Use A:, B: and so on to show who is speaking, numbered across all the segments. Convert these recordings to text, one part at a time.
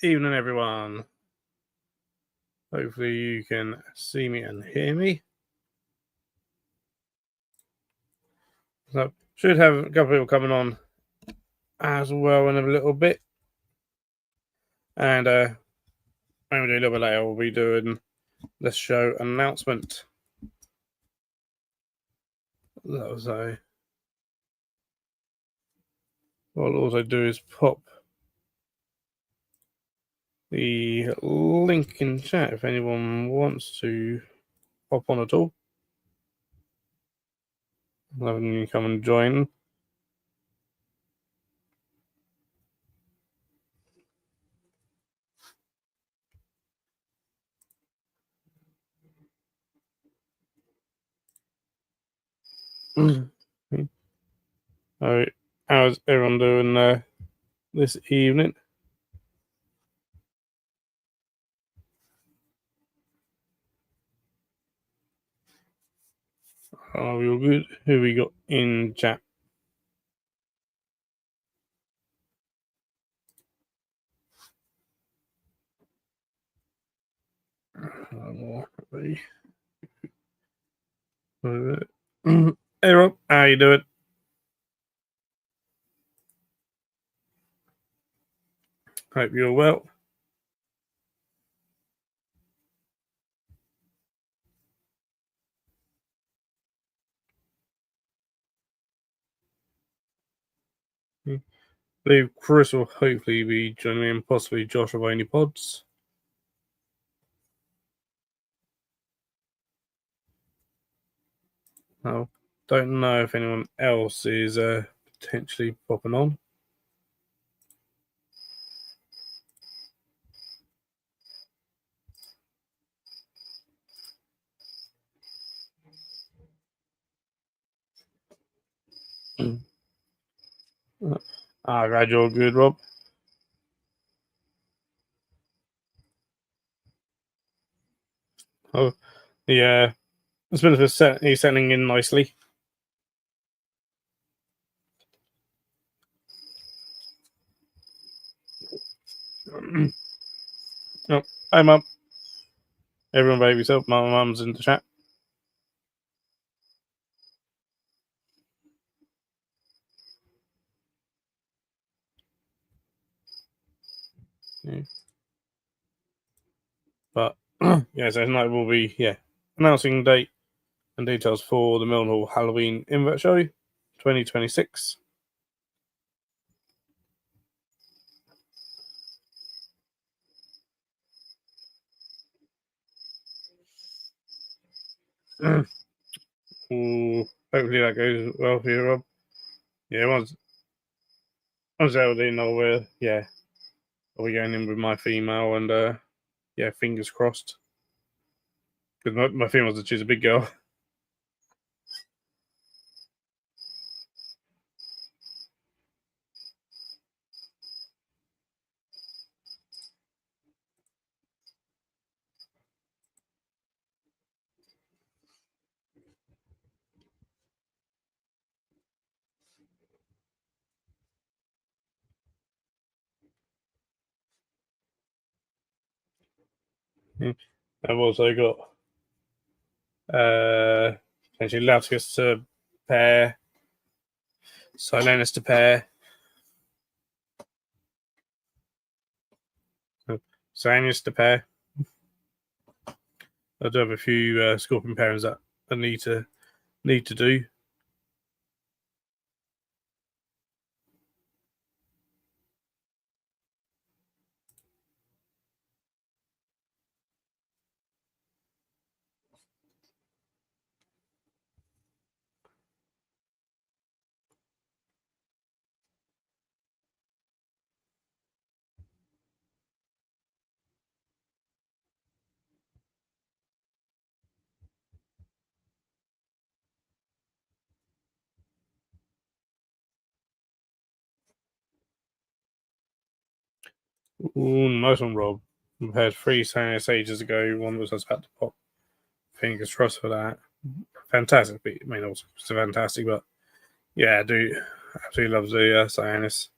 A: Evening, everyone. Hopefully you can see me and hear me. So should have a couple of people coming on as well in a little bit. And when we do a little bit later, we'll be doing the show announcement. So what I'll also do is pop the link in chat if anyone wants to hop on at all. Then you come and join. All right, how's everyone doing this evening? Are we all good? Who we got in chat? Hey Rob, how you doing? Hope you're well. I believe Chris will hopefully be joining me and possibly Josh of Only Pods. I don't know if anyone else is potentially popping on. Glad you're good, Rob. Oh, yeah. It's been he's settling in nicely. Oh, hi, Mum. Everyone behave yourself. My mum's in the chat. Yeah. But yeah, so tonight we'll be announcing date and details for the Millennial Halloween Invert Show 2026. Ooh, hopefully that goes well for you, Rob. Yeah, once held in, I'll I'll be going in with my female, and fingers crossed. Because my female's she's a big girl. I've also got potentially Lauticus to pair, Silenus to pair, Silenus to pair. I do have a few Scorpion pairings that I need to do. Ooh, nice one, Rob. We've had 3 Silenus ages ago. One was about to pop. Fingers crossed for that. Fantastic. I mean, also it's fantastic, but yeah, I do absolutely love the Silenus.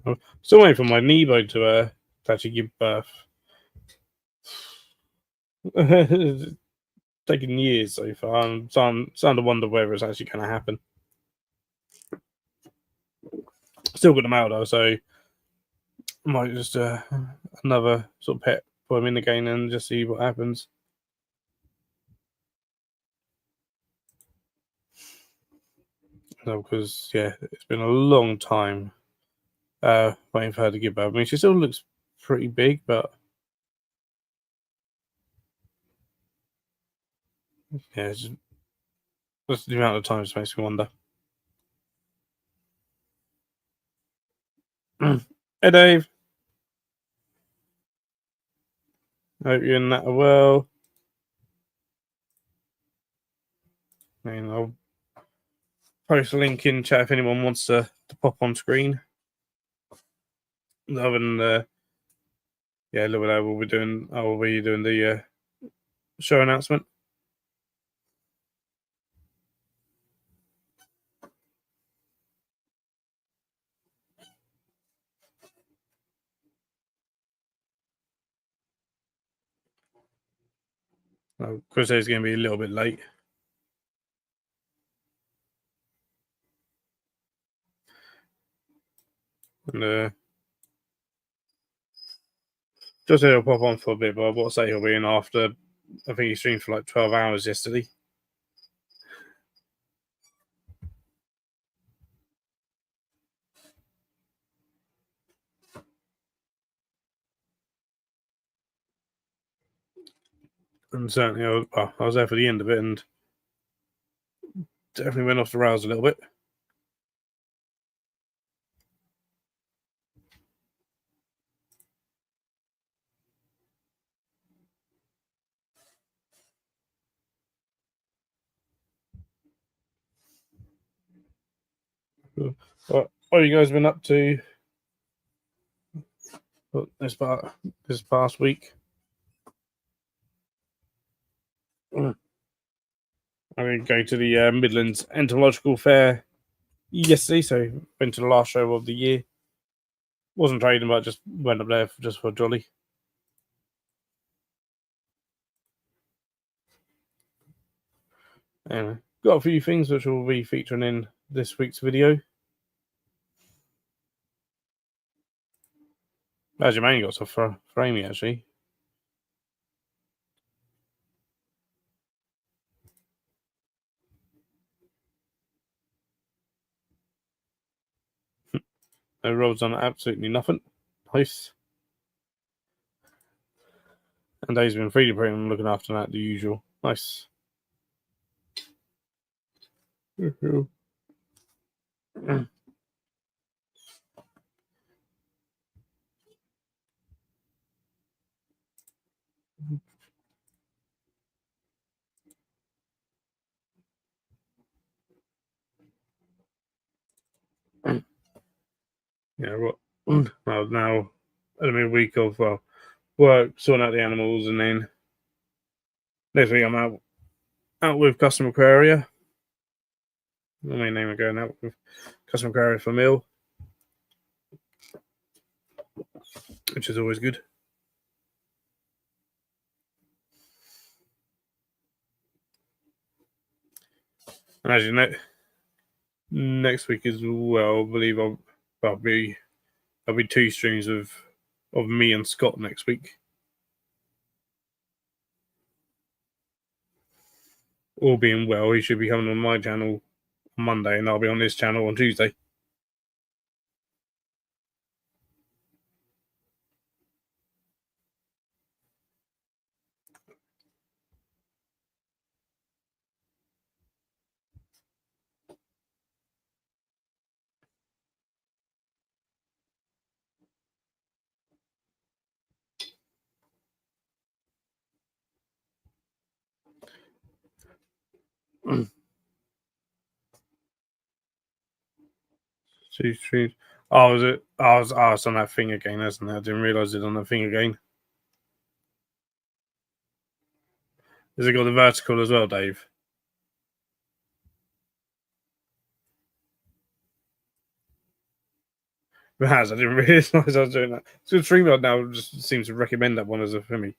A: I'm still waiting for my Nebo to actually give birth. It's taken years so far. I'm starting to wonder whether it's actually going to happen. Still got them out though, so I might just another sort of pet, put him in again and just see what happens. No, because yeah, it's been a long time waiting for her to give birth. I mean, she still looks pretty big, but yeah, it's just the amount of time just makes me wonder. Hey, Dave. Hope you're in that well. And I'll post a link in chat if anyone wants to pop on screen. Other than yeah, a little bit we'll be doing. I will be doing the show announcement. Chris is going to be a little bit late. And just he'll pop on for a bit, but I will say he'll be in after. I think he streamed for like 12 hours yesterday. And certainly, I was there for the end of it, and definitely went off the rails a little bit. What have you guys been up to this past week? I did go to the Midlands Entomological Fair yesterday, so went to the last show of the year. Wasn't trading, but just went up there just for a jolly. Anyway, got a few things which will be featuring in this week's video. As you mainly got some framing actually. No rods on absolutely nothing. Nice. And Dave's been 3D printing and looking after that, the usual. Nice. Yeah, well, now it'll be a week of work, sorting out the animals, and then next week I'm out with Customer Aquaria. The main name I'm going out with Customer Aquaria for meal, which is always good. And as you know, next week as well, I believe there'll be 2 streams of me and Scott next week. All being well, he should be coming on my channel on Monday, and I'll be on his channel on Tuesday. Two streams. Oh, was it? I was on that thing again, isn't it? I didn't realise it on that thing again. Has it got the vertical as well, Dave? It has. I didn't realise I was doing that. So StreamYard now just seems to recommend that one as a for me.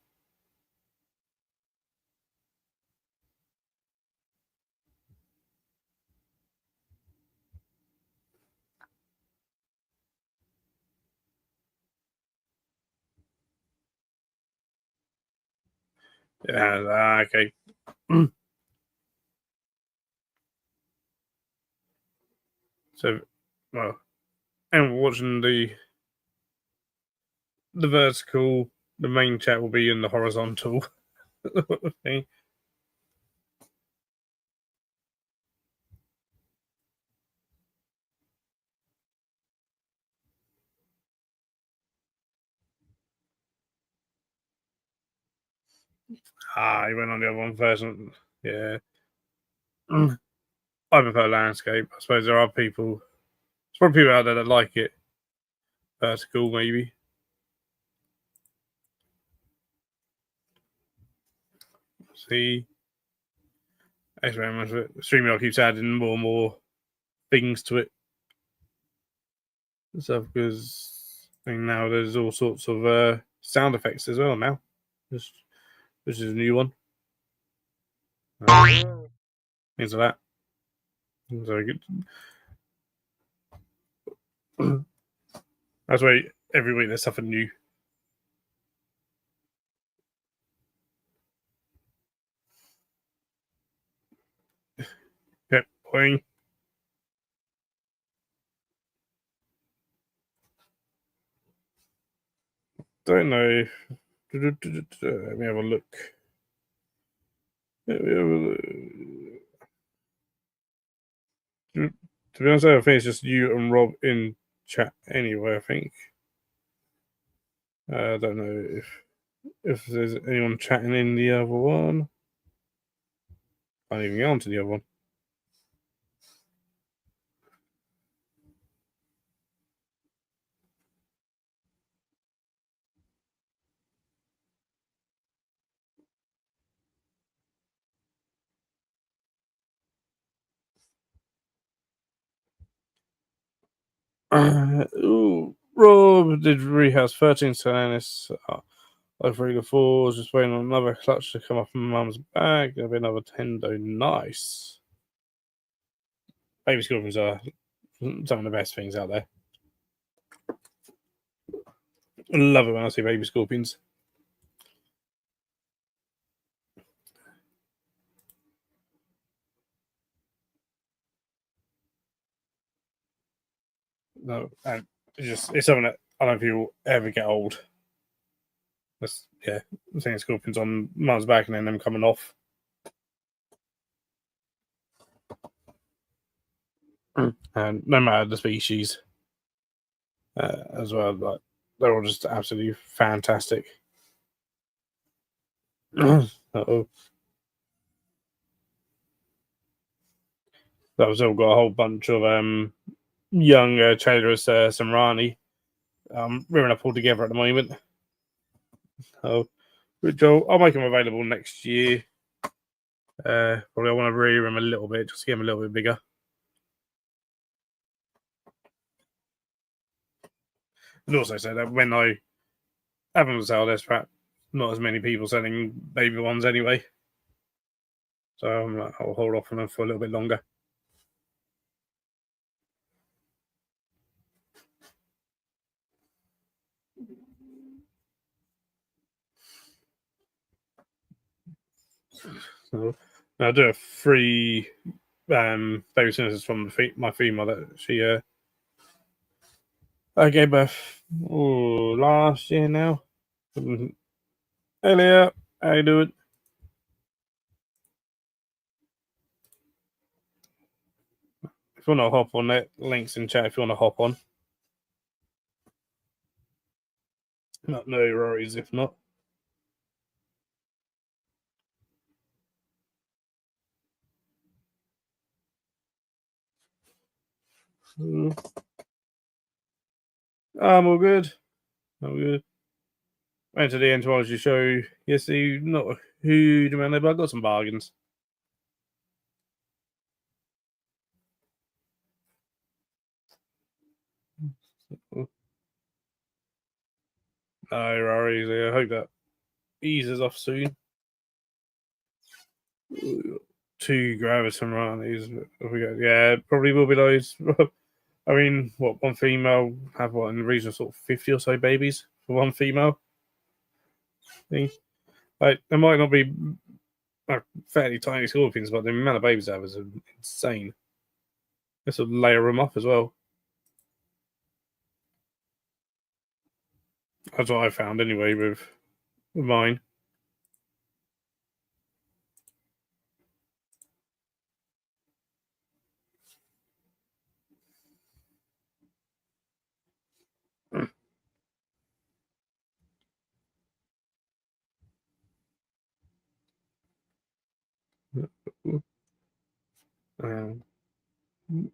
A: Yeah, okay. So, well, and watching the vertical, the main chat will be in the horizontal thing. You went on the other one first. Yeah. I prefer landscape. I suppose there are people, there's probably people out there that like it vertical, maybe. See, experiments with it. StreamYard keeps adding more and more things to it. Stuff because I think now there's all sorts of sound effects as well now. This is a new one. Things like that. So good. That's why every week there's something new. Yep, boing. Don't know. Let me have a look. To be honest, I think it's just you and Rob in chat anyway. I think. I don't know if there's anyone chatting in the other one. I can't even get onto the other one. Rob did rehouse 13 Solanis. Over the fours, just waiting on another clutch to come off my mum's bag. There'll be another Tendo. Nice. Baby scorpions are some of the best things out there. I love it when I see baby scorpions. No, and it's something that I don't think will ever get old. That's seeing scorpions on mum's back and then them coming off. And no matter the species, as well, like they're all just absolutely fantastic. Uh-oh. That was all got a whole bunch of young Trailers Samrani rearing up all together at the moment. So, which I'll make them available next year. Probably I want to rear them a little bit, just to get them a little bit bigger. And also say that when I have them sell, there's perhaps not as many people selling baby ones anyway. So I'll hold off on them for a little bit longer. So I'll do a free baby sinners from my female that she I gave birth last year now. Elliot, how you doing? If you want to hop on that, links in chat if you want to hop on. No worries if not. I'm all good. I'm good. Went to the entomology show yesterday. Not a huge amount there, but I got some bargains. No worries. I hope that eases off soon. 2 Graviton Ranis. Yeah, probably will be those. I mean, what, one female have what in the region of sort of 50 or so babies for one female thing. Like, there might not be fairly tiny scorpions, but the amount of babies they have is insane. They sort of layer them up as well. That's what I found anyway with mine.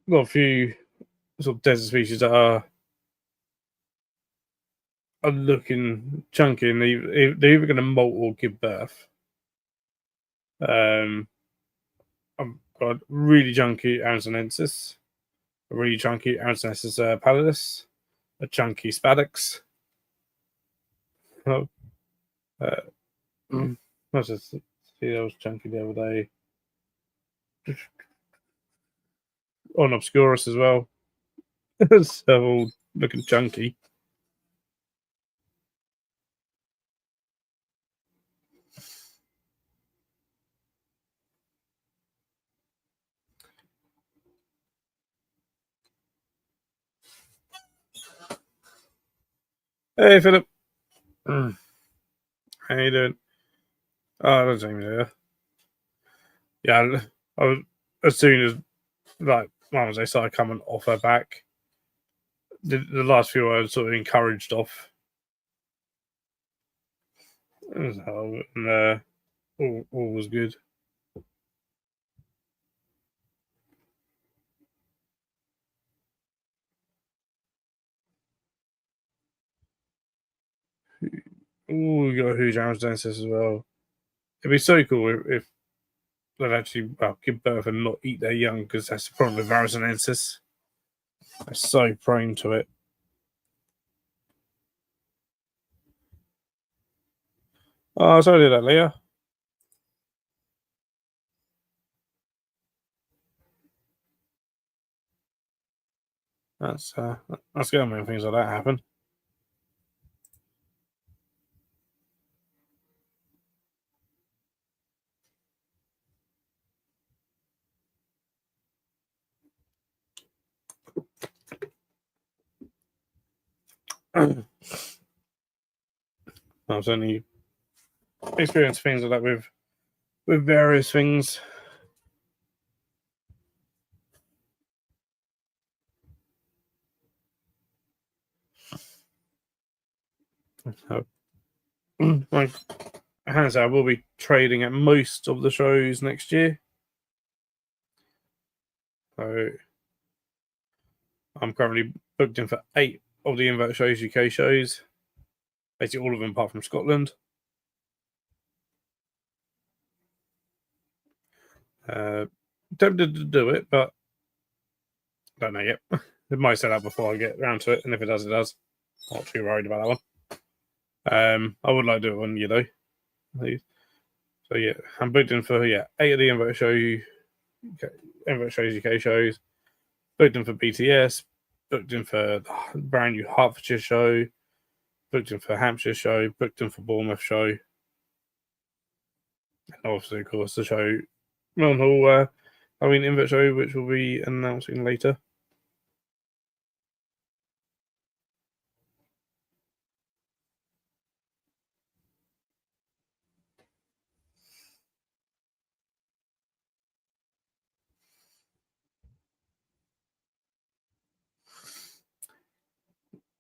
A: Got a few sort of desert species that are looking chunky, and they're either going to molt or give birth. I've got really chunky Arizonensis, a really chunky Arizonensis pallidus, a chunky Spadex. Oh, I was just see that was chunky the other day. On Obscurus as well. So all looking chunky. Hey, Philip. How you doing? Oh, that's Jamie there. Yeah, I was, as soon as like as they started coming off her back, the last few I was sort of encouraged off. And all was good. Oh, we got a huge Arizonensis as well. It'd be so cool if they'd actually give birth and not eat their young, because that's the problem with Arizonensis. They're so prone to it. Oh, sorry to that, Leah. That's good when things like that happen. I've certainly experienced things like that with various things. So, like, hands out, I will be trading at most of the shows next year. So I'm currently booked in for 8 of the Invert Shows UK shows. Basically all of them apart from Scotland. Tempted to do it, but don't know yet. It might set up before I get around to it, and if it does, it does. Not too worried about that one. I would like to do it one, So yeah, I'm booked in for 8 of the Invert Shows UK shows. Booked in for BTS. Booked in for the brand new Hertfordshire show. Booked in for Hampshire show. Booked in for Bournemouth show. And obviously, of course, the show Milton Hall Invert show, which we'll be announcing later.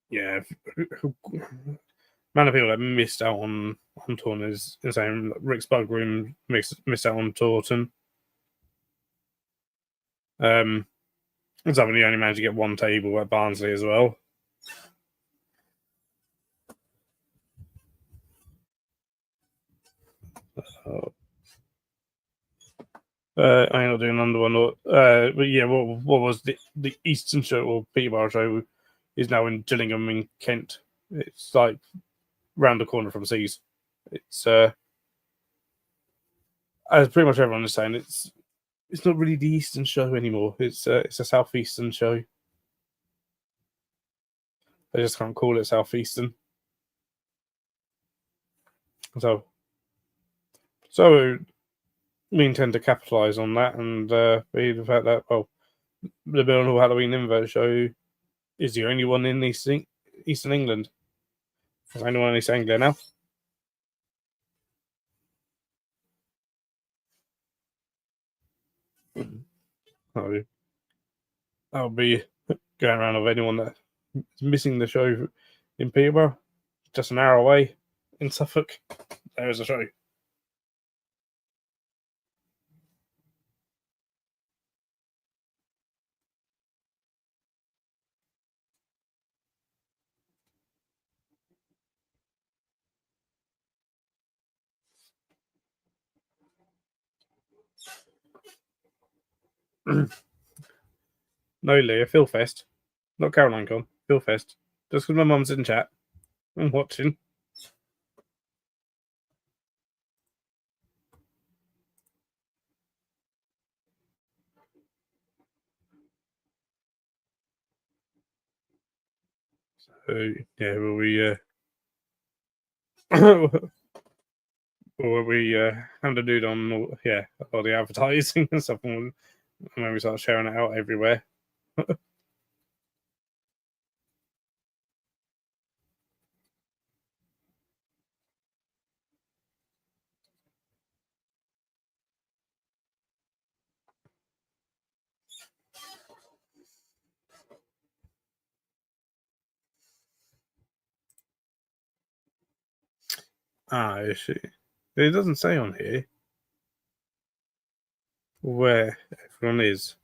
A: Yeah, amount of people that missed out on Taunton is insane. Rick's Bug Room missed out on Taunton. It's only managed to get one table at Barnsley as well. I'm not doing another one. But yeah, what was the Eastern show or Peterborough show? is now in Gillingham in Kent. It's like round the corner from Seas. It's as pretty much everyone is saying, it's not really the Eastern show anymore. It's a Southeastern show. They just can't call it Southeastern. So we intend to capitalise on that and be the fact that, well, the Bill Halloween Invert show is the only one in Eastern England. There's only one in East Anglia now. I'll be going around with anyone that's missing the show in Peterborough, just an hour away in Suffolk. There is a show. No, Leah, Phil Fest. Not Caroline Con, Phil Fest. Just because my mum's in chat and watching. So, yeah, will we hand a dude on all the advertising and stuff, and then we start sharing it out everywhere. I see. It doesn't say on here where everyone is.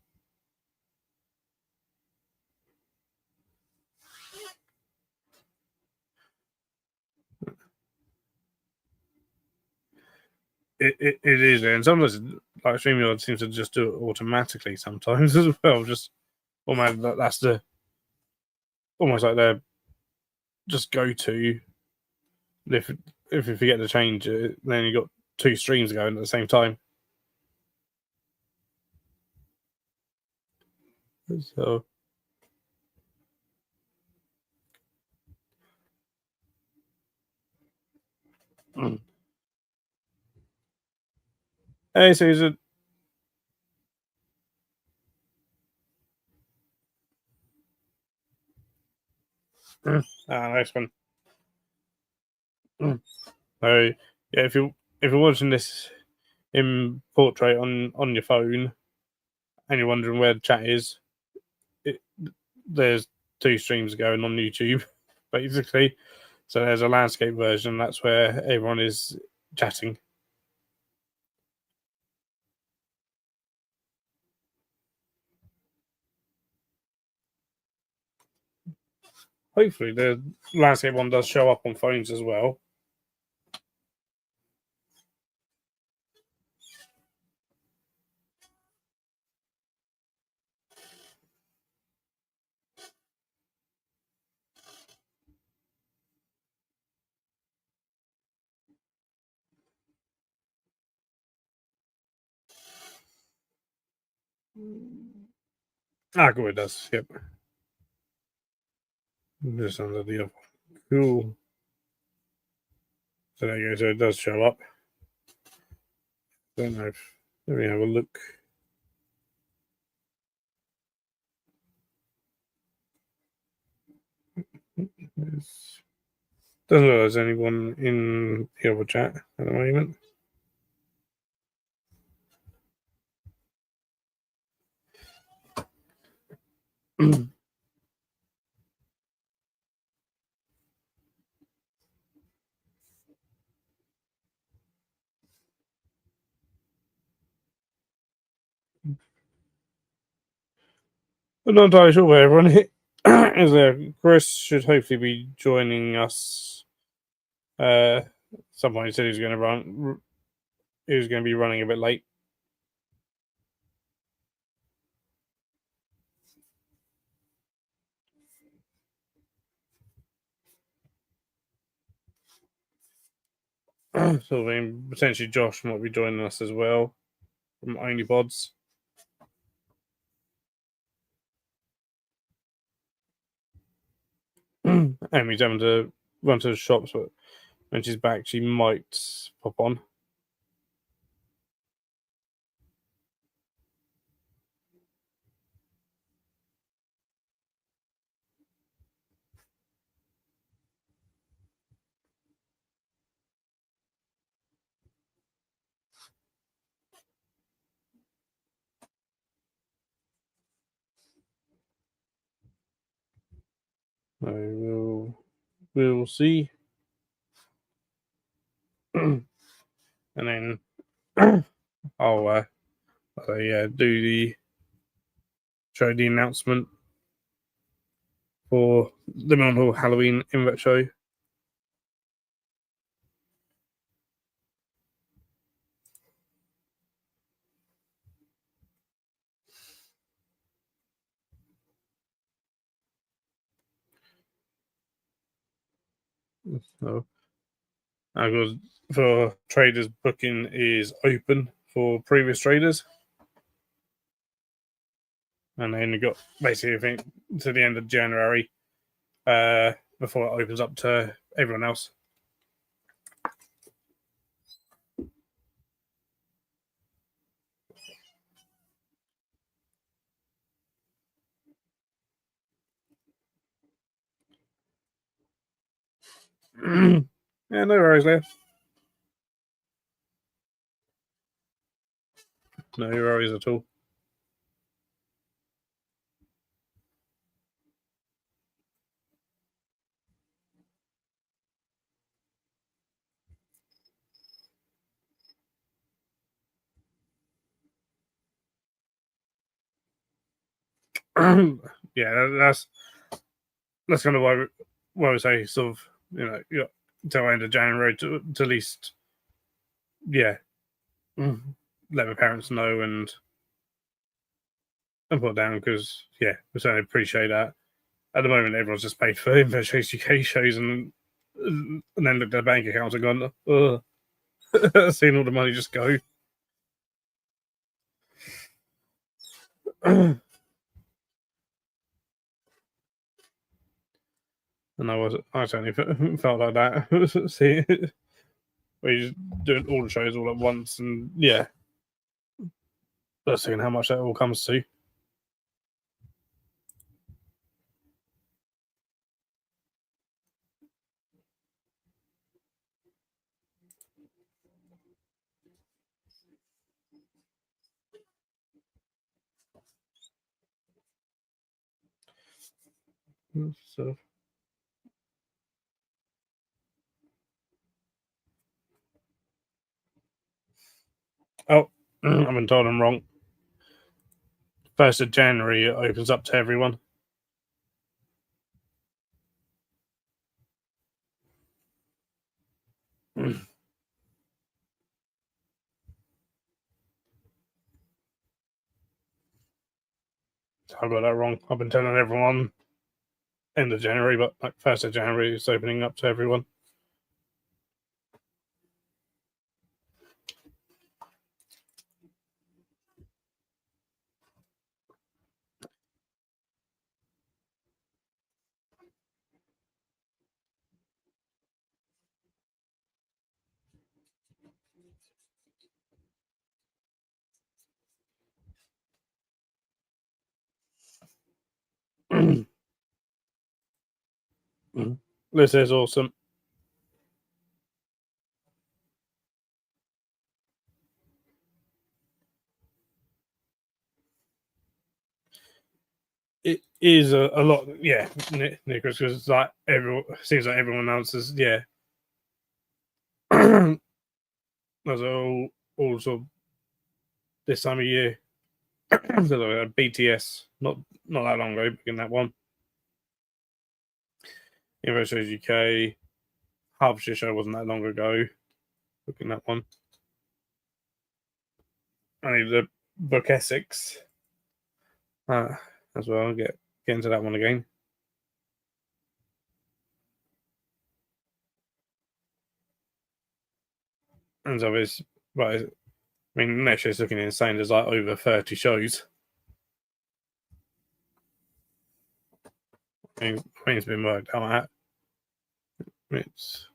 A: It is, and sometimes like StreamYard seems to just do it automatically sometimes as well. Just almost that's the almost like their just go to. If you forget to change it, then you got two streams going at the same time. So. Hey, Susan. Nice one. So yeah, if you're watching this in portrait on your phone and you're wondering where the chat is, there's two streams going on YouTube, basically. So there's a landscape version. That's where everyone is chatting. Hopefully, the landscape one does show up on phones as well. Cool, it does. Yep. Just under the other. Cool. So there you go. So it does show up. Don't know if. Let me have a look. Doesn't look like there's anyone in the other chat at the moment. I'm not entirely sure where everyone is there. Chris should hopefully be joining us. Some point he said he was going to run. He was going to be running a bit late. sort of thing. Potentially Josh might be joining us as well from Only Pods. Amy's having to run to the shops, but when she's back, she might pop on. So we'll see. And then I'll do the show the announcement for the Mount Halloween invite show. So, because for traders, booking is open for previous traders, and then you've got basically I think to the end of January before it opens up to everyone else. Yeah, no worries there. No worries at all. Yeah, that's kind of why we say sort of till end of January to at least let my parents know and put down because we certainly appreciate that. At the moment, everyone's just paid for Invest UK shows and then looked at their bank accounts and gone, ugh, seeing all the money just go. And I certainly felt like that. See, where you're just doing all the shows all at once, and but seeing how much that all comes to. So, I've been told I'm wrong. 1st of January it opens up to everyone. I got that wrong. I've been telling everyone end of January, but like 1st of January it's opening up to everyone. This is awesome. It is a lot, Nicholas, because it's like seems like everyone else is, There's all sort of this time of year. So BTS, not that long ago, in that one. Info Shows UK, Hertfordshire show wasn't that long ago, looking that one. I need to book Essex as well. Get into that one again. And so it's, well, I mean, next year's looking insane. There's like over 30 shows. I think it's been worked out at. It's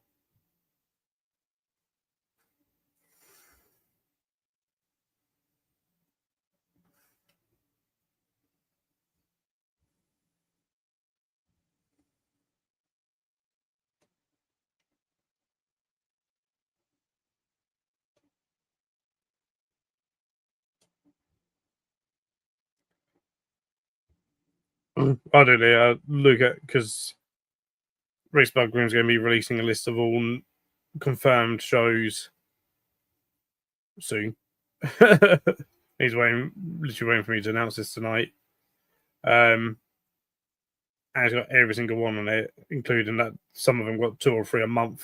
A: I don't know. Look at because Race Bugroom's going to be releasing a list of all confirmed shows soon. He's literally waiting for me to announce this tonight. And it's got every single one on it, including that some of them got 2 or 3 a month.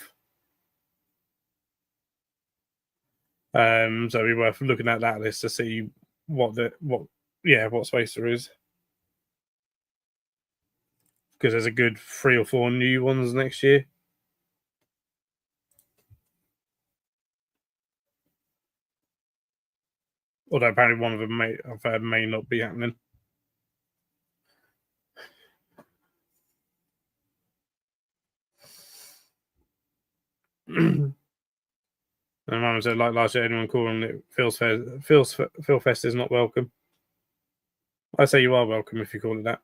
A: So it'd be worth looking at that list to see what space there is, because there's a good 3 or 4 new ones next year. Although apparently one of them may not be happening. And Mum said, like last year, anyone calling it Phil Fest is not welcome. I say you are welcome if you call it that.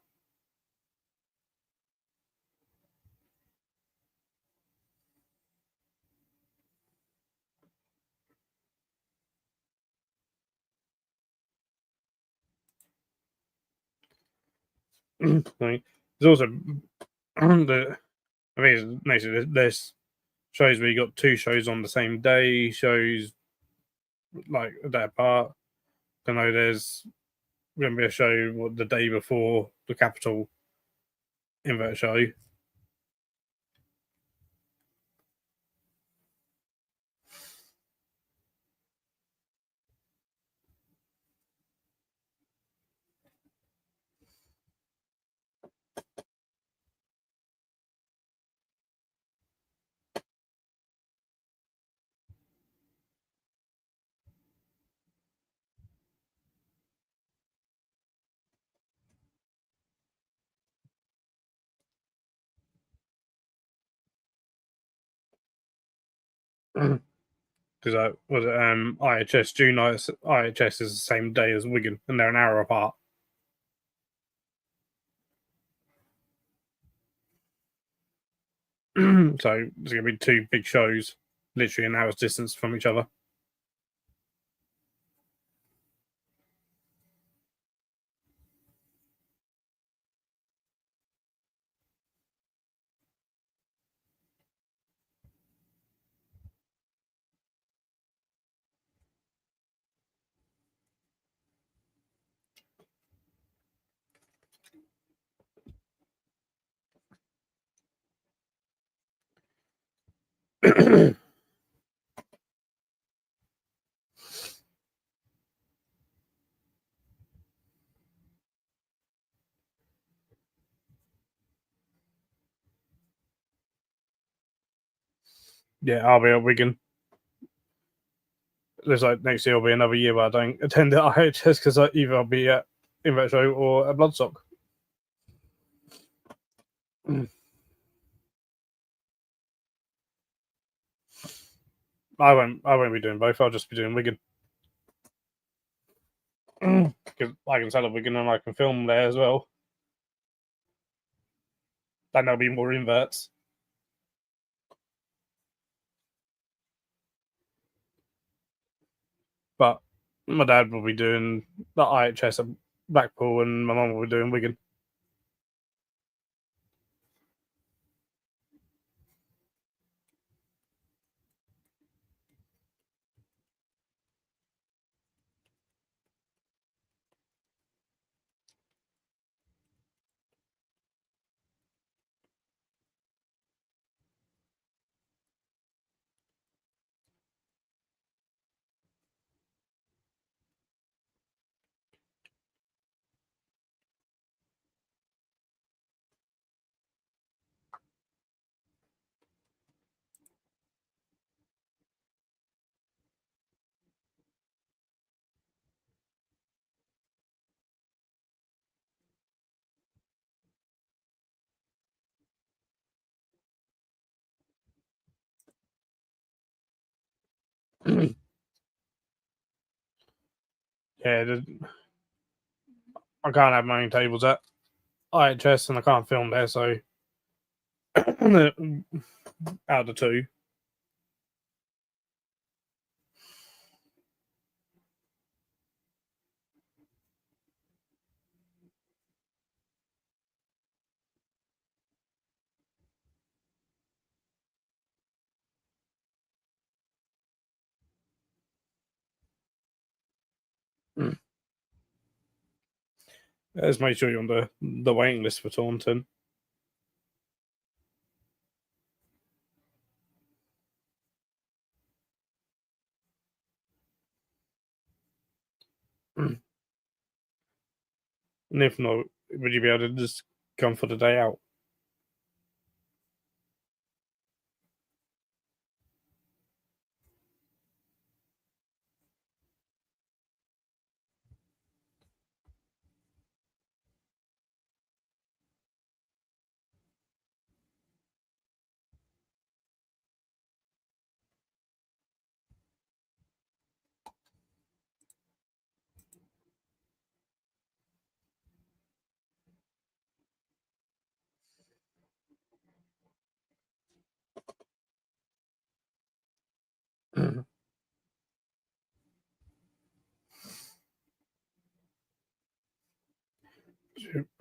A: There's also I think there's shows where you got 2 shows on the same day, shows like that apart. I know there's going to be a show the day before the Capital Invert show. Because was it IHS June IHS is the same day as Wigan, and they're an hour apart. So there's going to be 2 big shows, literally an hour's distance from each other. Yeah, I'll be at Wigan. Looks like next year will be another year where I don't attend the IHS because either I'll be at Invert Show or at Bloodstock. I won't be doing both. I'll just be doing Wigan. Because I can sell at Wigan and I can film there as well. Then there'll be more inverts. But my dad will be doing the IHS at Blackpool and my mum will be doing Wigan. Yeah, I can't have my own tables at IHS, and I can't film there. So out of the two, let's make sure you're on the waiting list for Taunton. And if not, would you be able to just come for the day out?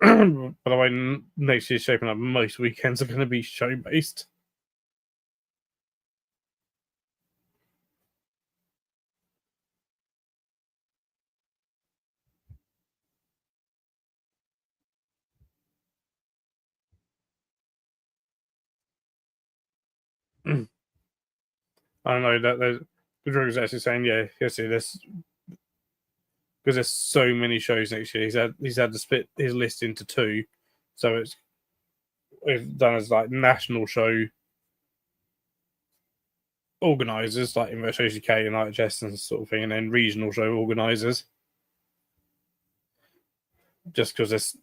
A: By the way, next year's shaping up. Most weekends are going to be show based. I don't know that the drug is actually saying, yeah, this because there's so many shows next year. He's had to split his list into two, so it's done as like national show organisers like Invert Shows UK and IHS and sort of thing, and then regional show organisers. Just because it's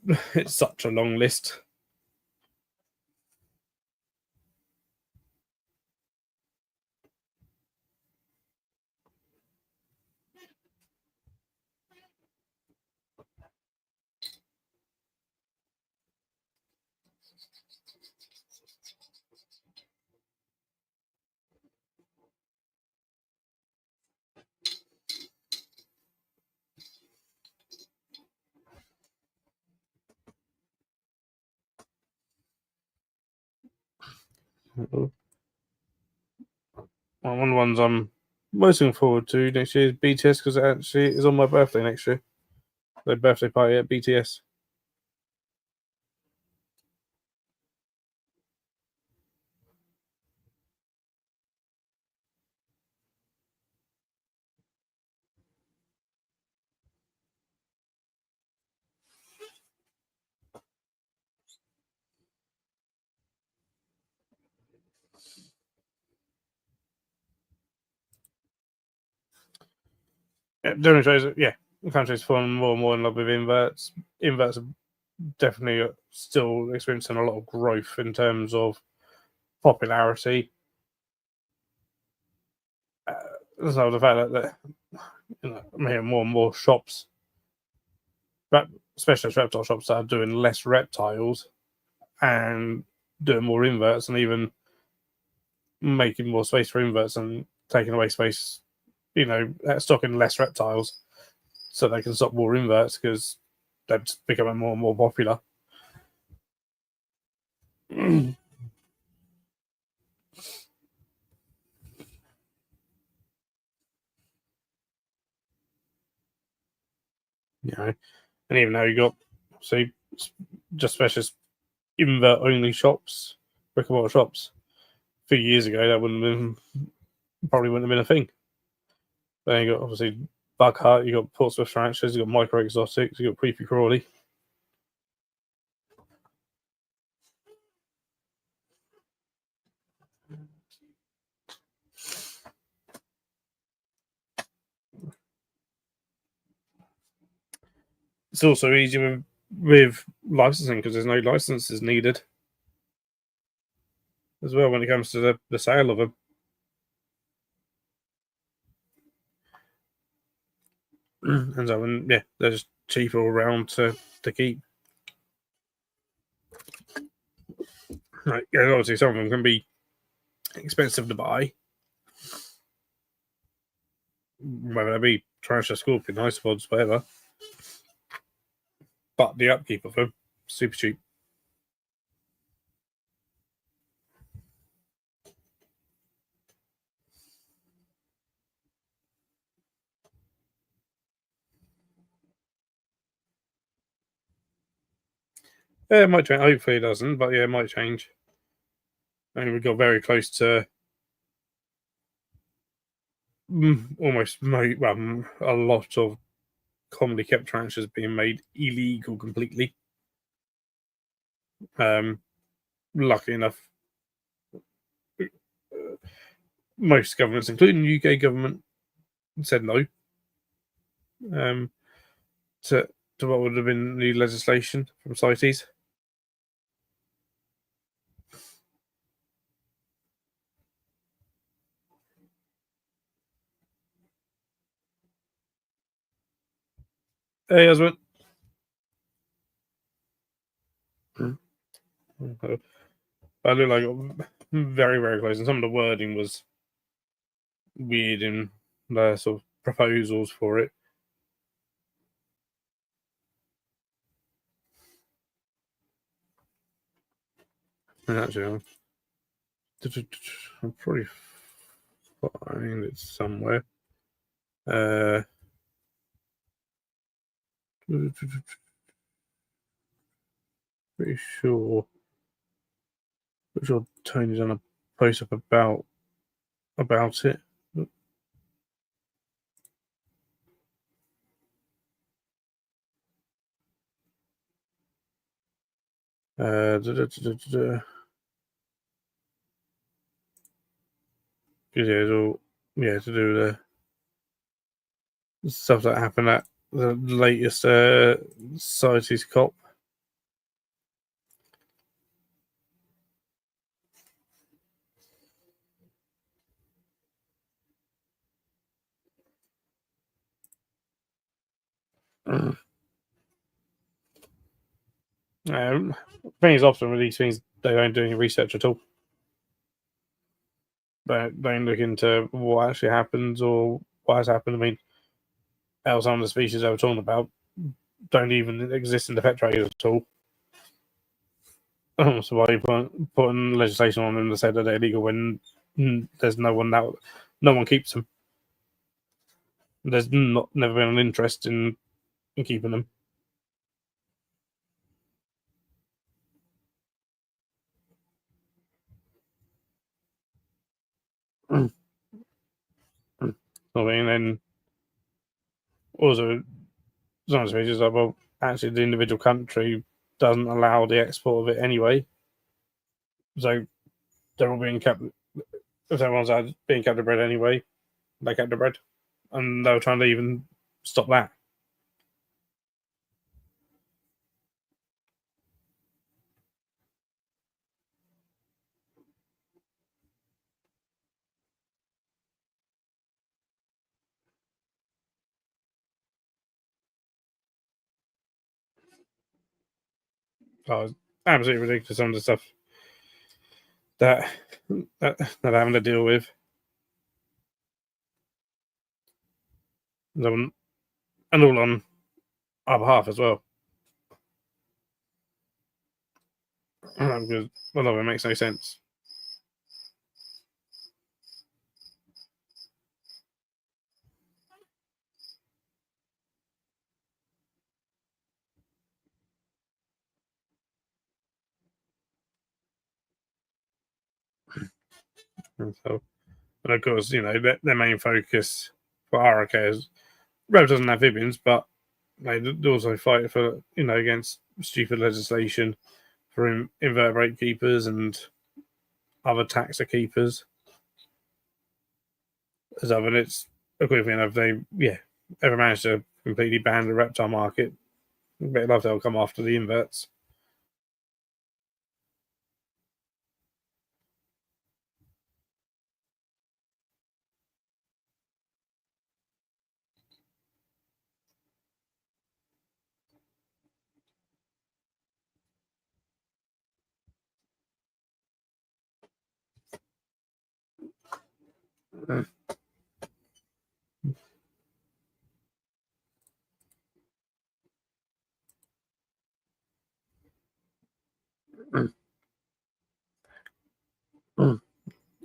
A: such a long list. One of the ones I'm most looking forward to next year is BTS because it actually is on my birthday next year. The birthday party at BTS. Yeah, doing shows, yeah, the country's falling more and more in love with inverts. Inverts are definitely still experiencing a lot of growth in terms of popularity. So the fact that I'm hearing more and more shops, specialist reptile shops, that are doing less reptiles and doing more inverts, and even making more space for inverts and taking away space, stocking less reptiles so they can stock more inverts because they're becoming more and more popular. And even though you got just specialist invert only shops, brick and mortar shops, a few years ago that probably wouldn't have been a thing. Then you got obviously Bug Hut, you got Portsmouth Ranchers, you got Micro Exotics, you got Creepy Crawley. It's also easier with licensing because there's no licenses needed as well when it comes to the sale of them. And so, yeah, they're just cheaper all around to keep. Like, yeah, obviously, some of them can be expensive to buy, whether they be Tarantula, Scorpion, Isopods, whatever. But the upkeep of them, super cheap. Yeah, it might change. Hopefully, it doesn't. But yeah, it might change. I mean, we got very close to almost a lot of commonly kept tarantulas being made illegal completely. Lucky enough, most governments, including the UK government, said no um, to what would have been new legislation from CITES. Hey, husband. I look like very, very close, and some of the wording was weird in the sort of proposals for it. And actually, I'll probably find it somewhere. Pretty sure. Pretty sure Tony's done a post up about it. Uh, da, da, da, da, da. Yeah, it's all to do with the stuff that happened at the latest CITES COP. Thing is, often with these things, they don't do any research at all. They don't look into what actually happens or what has happened. I mean, some of the species they were talking about don't even exist in the pet trade at all. So why are you putting legislation on them that said that they're illegal when there's no one keeps them? There's never been an interest in keeping them. I mean, then also some species like, well, actually, the individual country doesn't allow the export of it anyway, so they're all being kept. If everyone's being captive bred anyway, they captive bred, and they were trying to even stop that. Oh, it's absolutely ridiculous. Some of the stuff that they're having to deal with. And all on our behalf as well. Because a lot of it makes no sense. And of course, their main focus for RK is reptiles and amphibians, but they also fight for against stupid legislation for invertebrate keepers and other taxa keepers. So, and it's equivalent if they ever manage to completely ban the reptile market, a bit love they'll come after the inverts.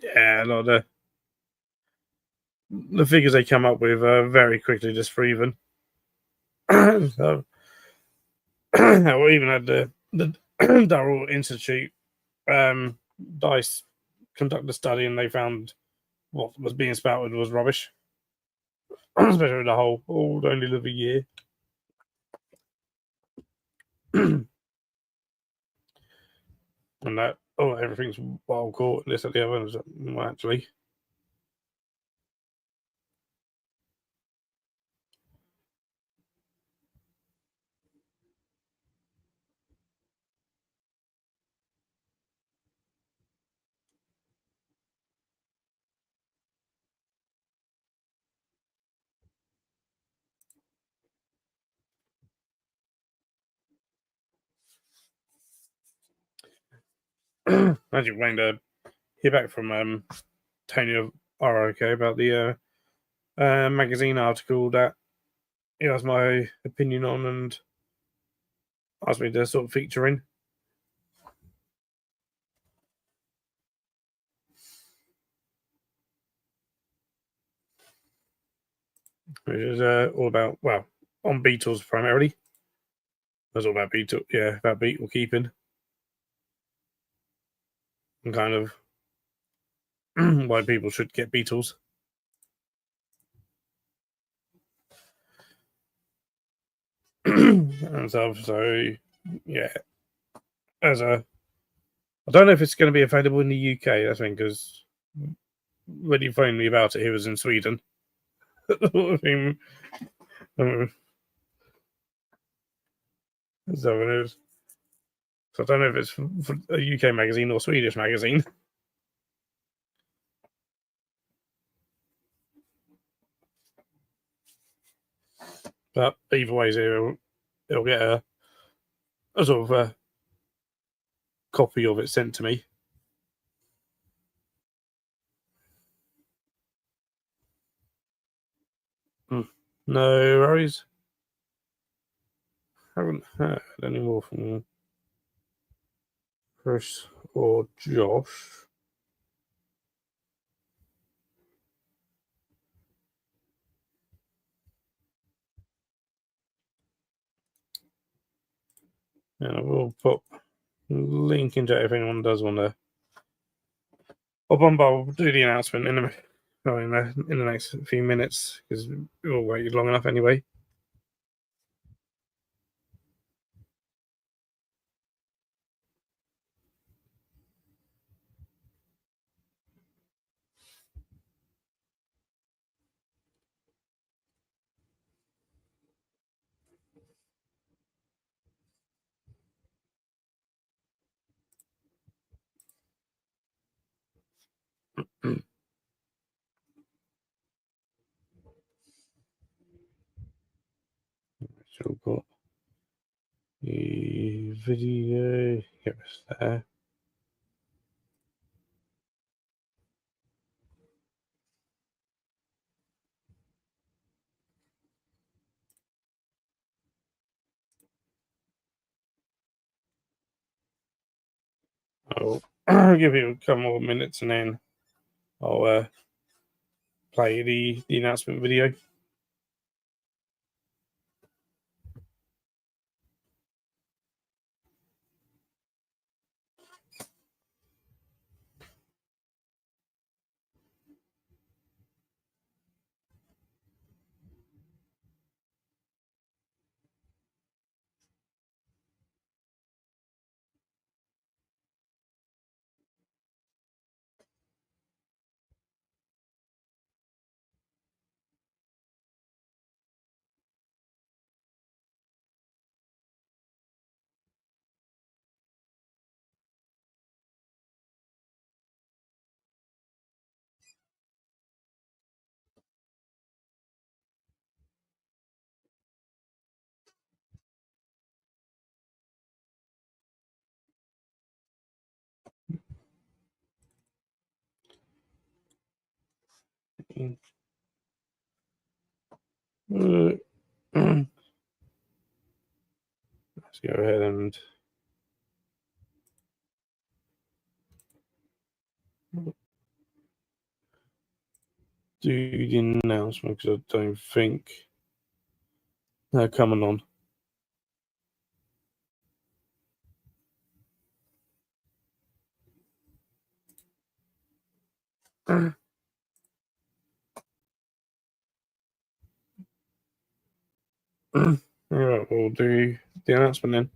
A: Yeah, a lot of the figures they come up with are very quickly disproven. So, we even had the Durrell Institute Dice conduct a study, and they found what was being spouted was rubbish, especially with the whole only live a year. And that everything's wild caught, this at the other ones. Well, actually, imagine waiting to hear back from Tony of ROK about the magazine article that he asked my opinion on and asked me to sort of feature in. Which is all about, well, on beetles primarily. It was all about about beetle keeping and kind of why people should get beetles. And stuff. So, yeah, I don't know if it's going to be available in the UK. I think because when he phoned me about it, he was in Sweden. So I don't know if it's for a UK magazine or Swedish magazine. But either way, he'll get a sort of a copy of it sent to me. No worries. Haven't heard any more from Chris or Josh. And I will put a link into it if anyone does want to. I'll do the announcement in the next few minutes because we'll wait long enough anyway. So we've got the video. Get this there. I'll give you a couple more minutes and then I'll play the announcement video. Let's go ahead and do the announcement because I don't think they're coming on. All right, we'll do the announcement then.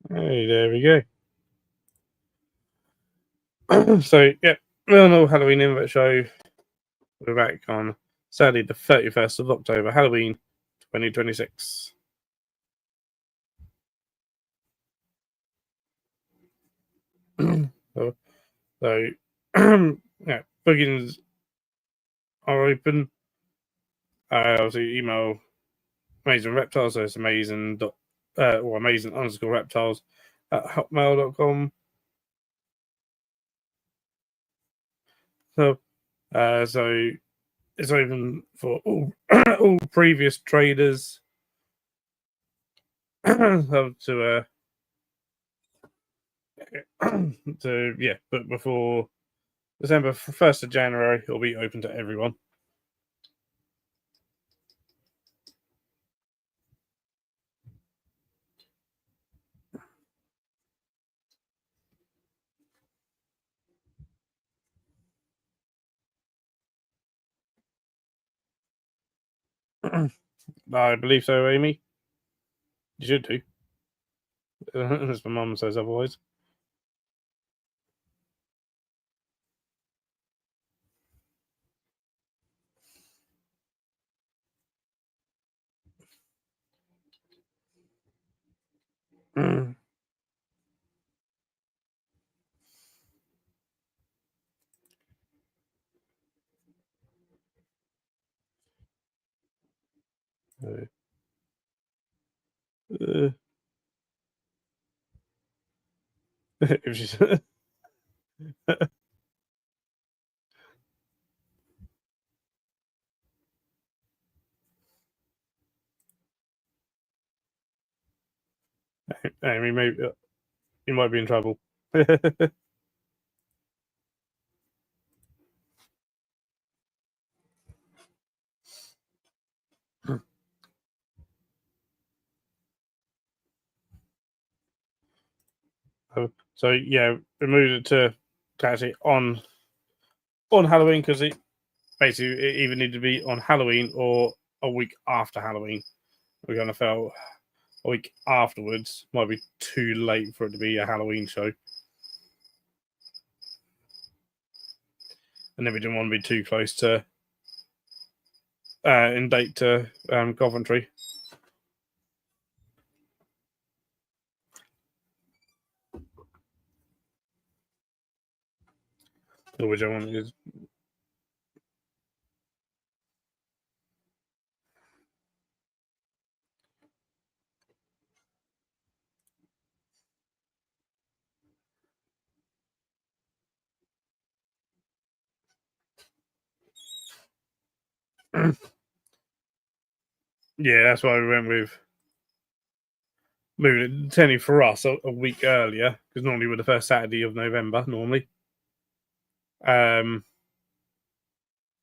A: Hey, there we go. So, yeah, no Halloween Invert Show. We're back on Saturday, the 31st of October, Halloween 2026. So, yeah, bookings are open. Obviously, email Amazing Reptiles, so it's amazing _reptiles at hotmail.com. So it's open for all all previous traders to but before December 1st of January, it'll be open to everyone. I believe so, Amy. You should do. As my mum says otherwise. If she's Amy, maybe you might be in trouble. So yeah, we moved it to actually on Halloween because it basically it either needed to be on Halloween or a week after Halloween. We kind of felt a week afterwards might be too late for it to be a Halloween show, and then we didn't want to be too close to in date to Coventry. Which I want is yeah, that's why we went with moving it technically for us a week earlier because normally we're the first Saturday of November normally.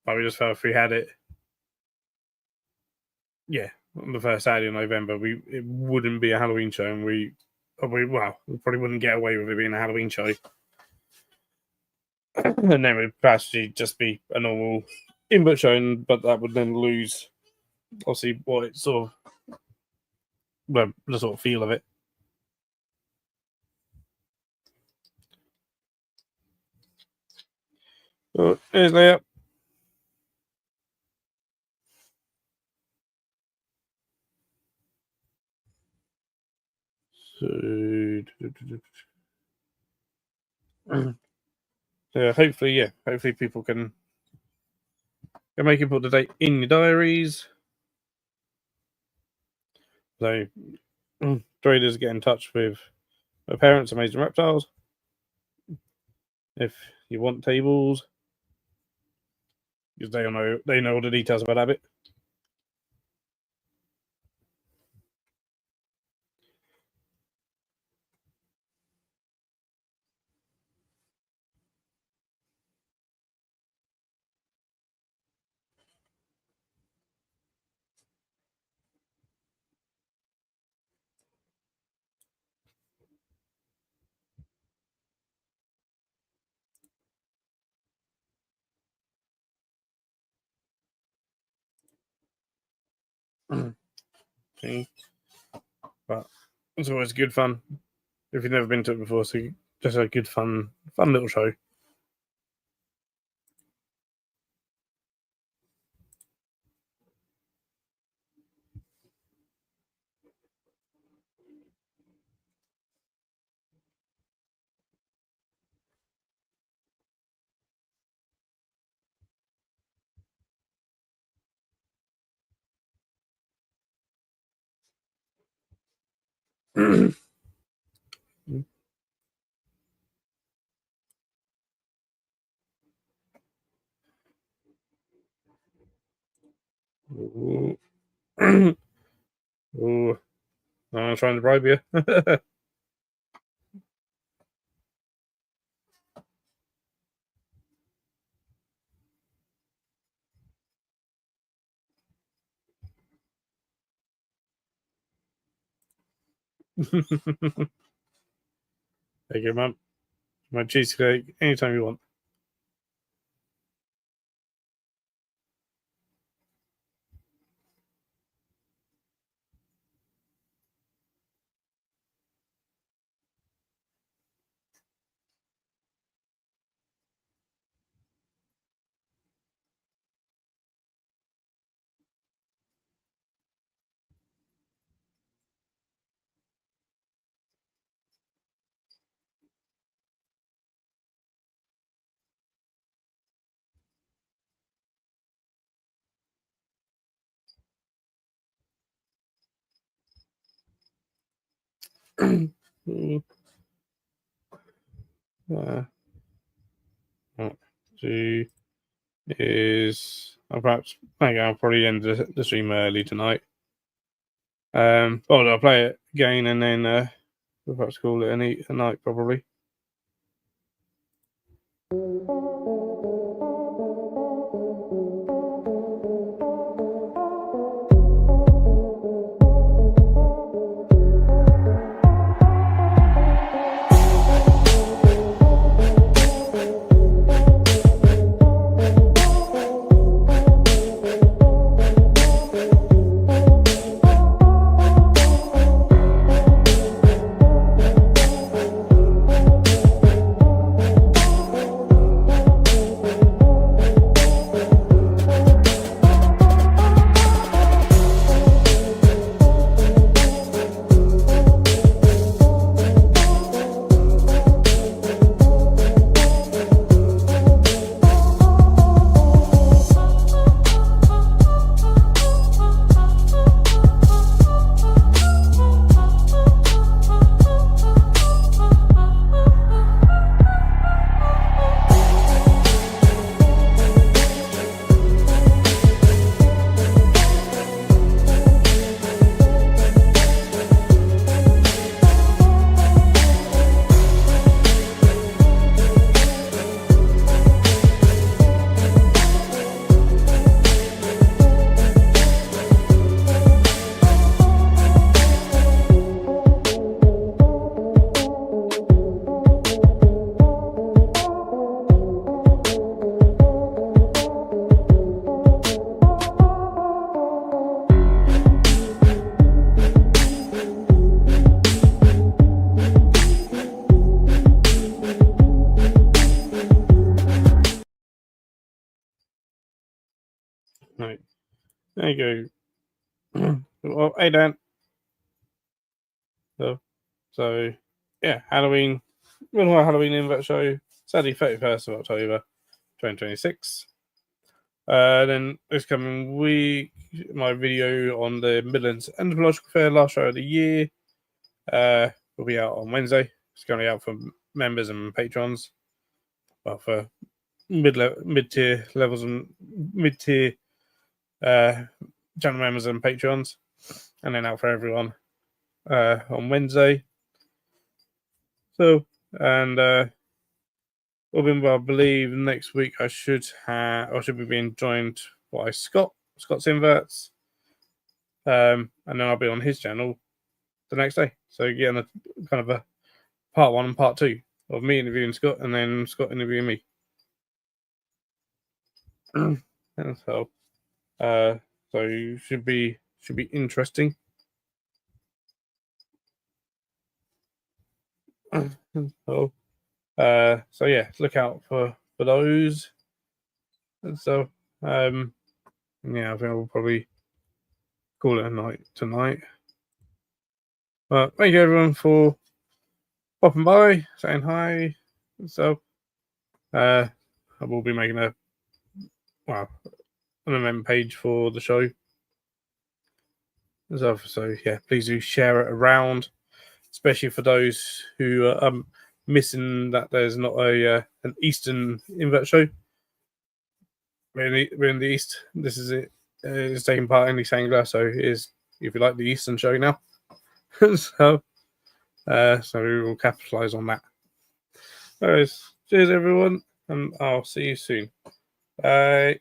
A: But we just felt if we had it, yeah, on the first Saturday of November, it wouldn't be a Halloween show, and we probably wouldn't get away with it being a Halloween show. And then it would actually just be a normal input show, but that would then lose, obviously, what it's sort of, well, the sort of feel of it. So, here's Leah. So, hopefully people can make it, put the date in your diaries. So, traders get in touch with my parents, Amazing Reptiles, if you want tables, because they know all the details about that bit. Okay. But it's always good fun if you've never been to it before. So just a good fun little show. Ooh. Ooh. I'm trying to bribe you. Thank you, Mum. My cheesecake anytime you want. What do is I'll probably end the stream early tonight. I'll play it again and then we'll perhaps call it a night probably. There you go. Well, hey Dan. So yeah, Halloween. Halloween invert show, Saturday 31st of October, 2026. Then this coming week, my video on the Midlands Entomological Fair, last show of the year, will be out on Wednesday. It's going to be out for members and patrons. Well, for mid-tier levels and mid-tier channel members and patrons, and then out for everyone on Wednesday. So, and I believe next week I should be being joined by Scott's Inverts, and then I'll be on his channel the next day. So again, a kind of a part 1 and part 2 of me interviewing Scott, and then Scott interviewing me. And so should be interesting. So yeah, look out for those. And so yeah, I think we'll probably call it a night tonight. But thank you everyone for popping by, saying hi. So I will be making an event page for the show. So yeah, please do share it around, especially for those who are missing that there's not an Eastern invert show. We're in the East. This is it. It's taking part in the Sangler, so it is, if you like, the Eastern show now. So we will capitalize on that. Anyways, cheers everyone, and I'll see you soon. Bye.